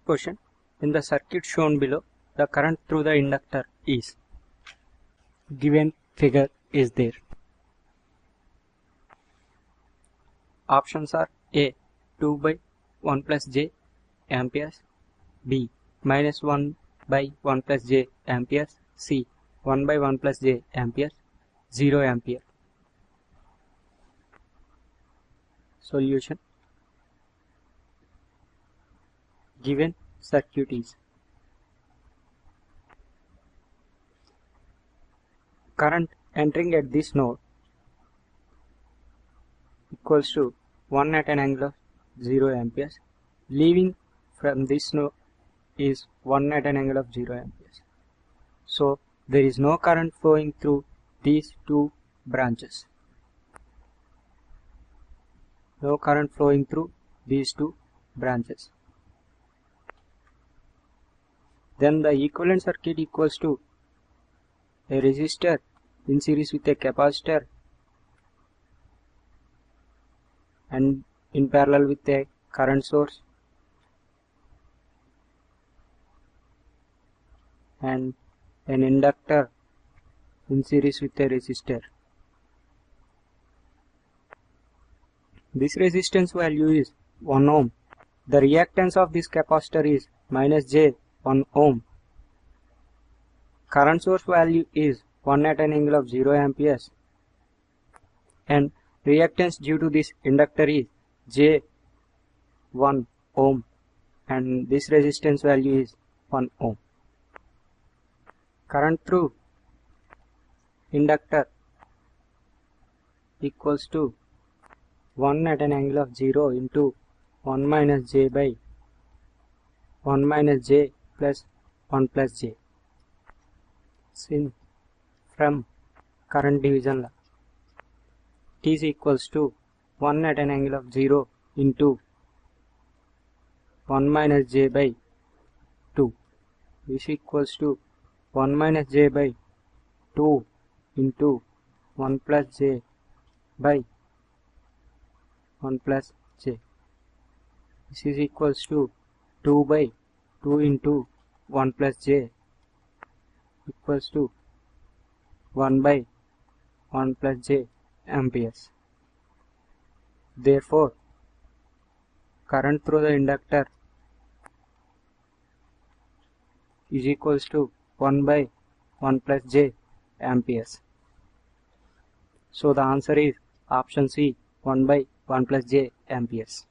question. In the circuit shown below, the current through the inductor is. Given figure is there. Options are A. 2 by 1 plus j amperes, B. minus 1 by 1 plus j amperes, C. 1 by 1 plus j amperes, 0 ampere. Solution. Given circuit is. Current entering at this node equals to 1 at an angle of 0 amperes. Leaving from this node is 1 at an angle of 0 amperes. So there is no current flowing through these two branches. No current flowing through these two branches. Then the equivalent circuit equals to a resistor in series with a capacitor and in parallel with a current source and an inductor in series with a resistor. This resistance value is 1 ohm. The reactance of this capacitor is minus j 1 ohm. Current source value is 1 at an angle of 0 amperes and reactance due to this inductor is j 1 ohm and this resistance value is 1 ohm. Current through inductor equals to 1 at an angle of 0 into 1 minus j by 1 minus j plus 1 plus j. Since from current division law, T is equals to 1 at an angle of 0 into 1 minus j by 2. This equals to 1 minus j by 2 into 1 plus j by 1 plus j. This is equals to 2 by 2 into 1 plus j equals to 1 by 1 plus j amperes. Therefore, current through the inductor is equals to 1 by 1 plus j amperes. So the answer is option C, 1 by 1 plus j amperes.